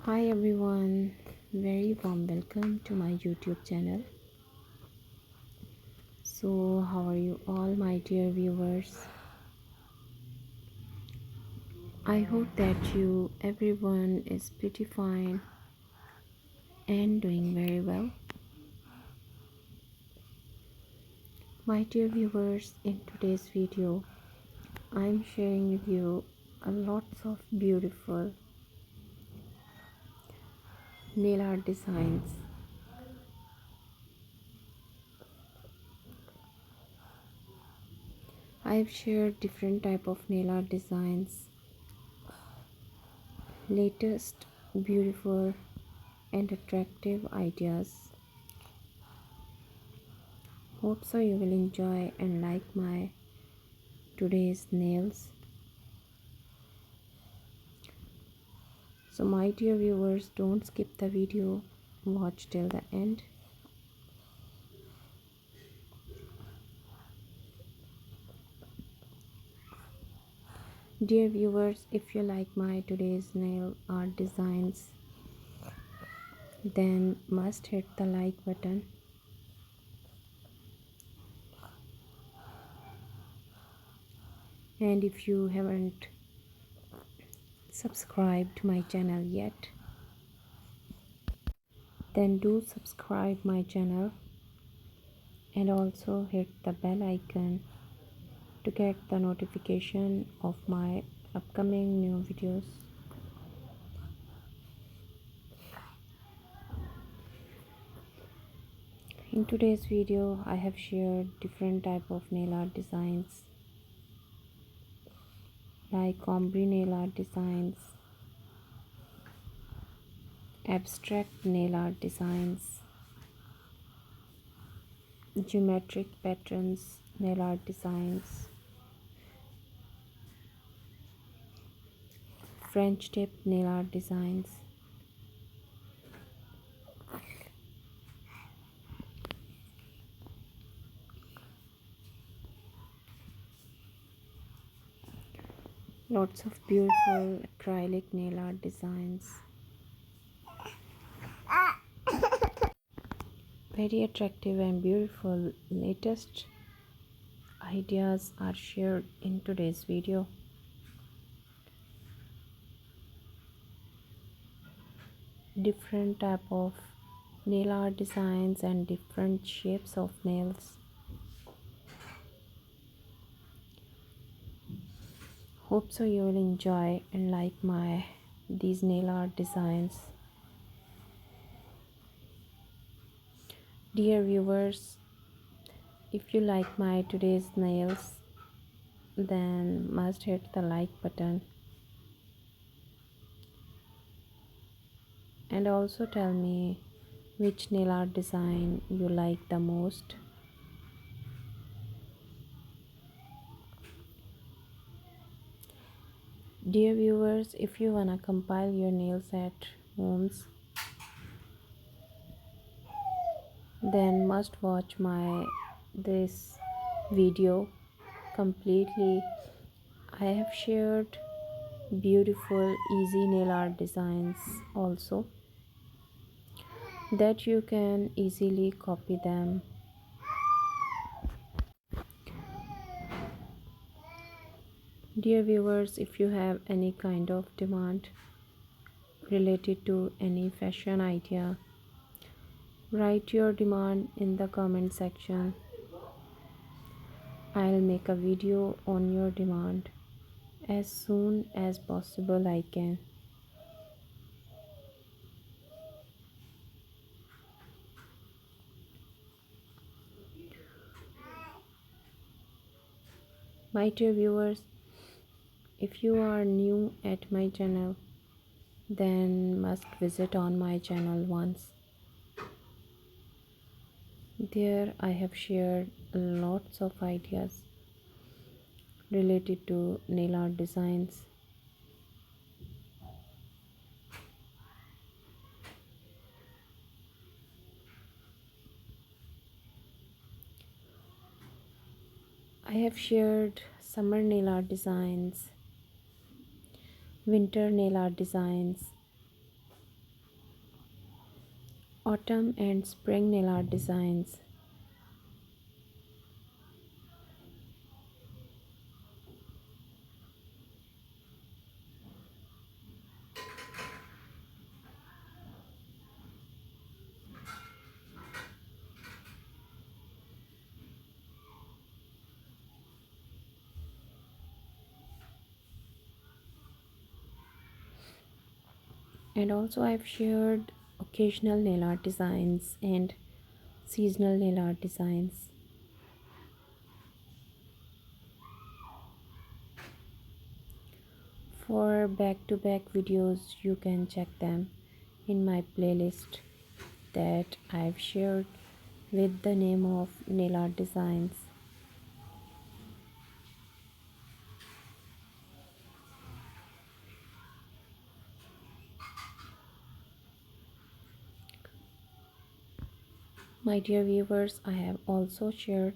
Hi everyone, very warm welcome to my YouTube channel. So, how are you all, my dear viewers? I hope that everyone is pretty fine and doing very well. My dear viewers, in today's video, I'm sharing with you a lots of beautiful nail art designs. I've shared different type of nail art designs, latest beautiful and attractive ideas. Hope so you will enjoy and like my today's nails. So my dear viewers, don't skip the video, watch till the end. Dear viewers, if you like my today's nail art designs, then must hit the like button. And if you haven't subscribed to my channel yet, then do subscribe my channel and also hit the bell icon to get the notification of my upcoming new videos. In today's video, I have shared different type of nail art designs like ombre nail art designs, abstract nail art designs, geometric patterns nail art designs, French tip nail art designs, lots of beautiful acrylic nail art designs. Very attractive and beautiful latest ideas are shared in today's video. Different type of nail art designs and different shapes of nails. Hope so you will enjoy and like my these nail art designs. Dear viewers, if you like my today's nails, then must hit the like button and also tell me which nail art design you like the most. Dear viewers, if you wanna compile your nails at homes, then must watch my this video completely. I have shared beautiful easy nail art designs also that you can easily copy them. Dear viewers, if you have any kind of demand related to any fashion idea, write your demand in the comment section. I'll make a video on your demand as soon as possible I can. My dear viewers, if you are new at my channel, then must visit on my channel once. There I have shared lots of ideas related to nail art designs. I have shared summer nail art designs, winter nail art designs, Autumn and spring nail art designs. And also I've shared occasional nail art designs and seasonal nail art designs. For back-to-back videos, you can check them in my playlist that I've shared with the name of nail art designs. My dear viewers, I have also shared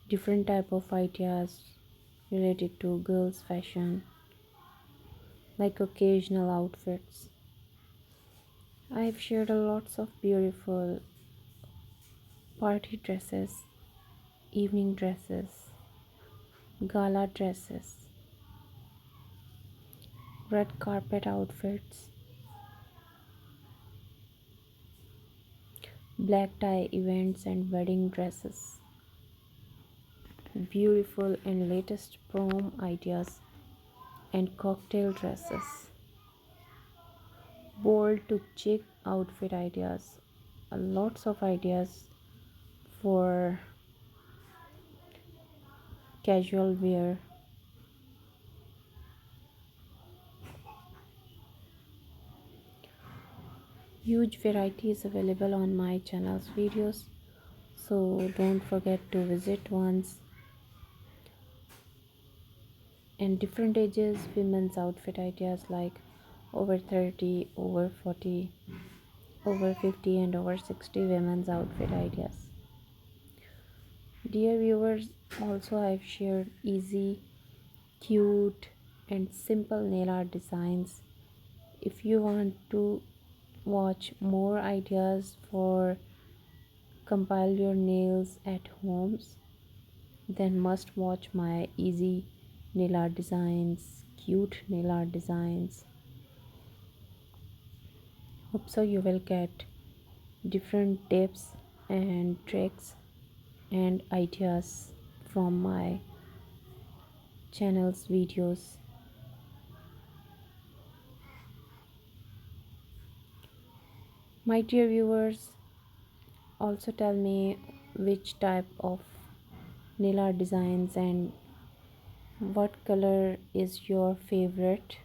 different type of ideas related to girls fashion, like occasional outfits. I've shared a lots of beautiful party dresses, evening dresses, gala dresses, red carpet outfits, black tie events and wedding dresses, beautiful and latest prom ideas and cocktail dresses, bold to chic outfit ideas, lots of ideas for casual wear. Huge variety is available on my channel's videos, so don't forget to visit once. And different ages women's outfit ideas like over 30, over 40, over 50 and over 60 women's outfit ideas. Dear viewers, also I've shared easy, cute and simple nail art designs. If you want to watch more ideas for compile your nails at homes, then must watch my easy nail art designs, cute nail art designs. Hope so you will get different tips and tricks and ideas from my channel's videos. My dear viewers, also tell me which type of nail art designs and what color is your favorite.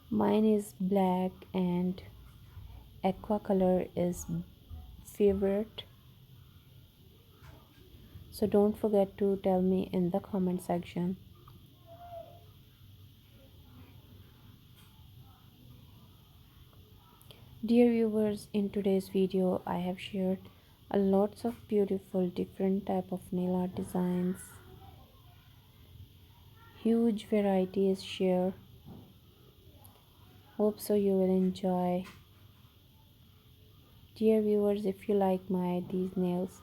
Mine is black and aqua color is favorite. So don't forget to tell me in the comment section. Dear viewers, in today's video I have shared a lots of beautiful different type of nail art designs. Huge variety is shared. Hope so you will enjoy. Dear viewers, if you like my these nails,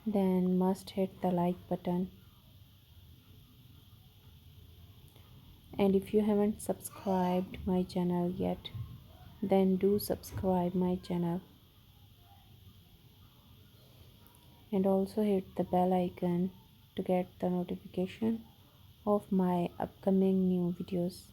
then must hit the like button. And if you haven't subscribed my channel yet, then do subscribe my channel. And also hit the bell icon to get the notification of my upcoming new videos.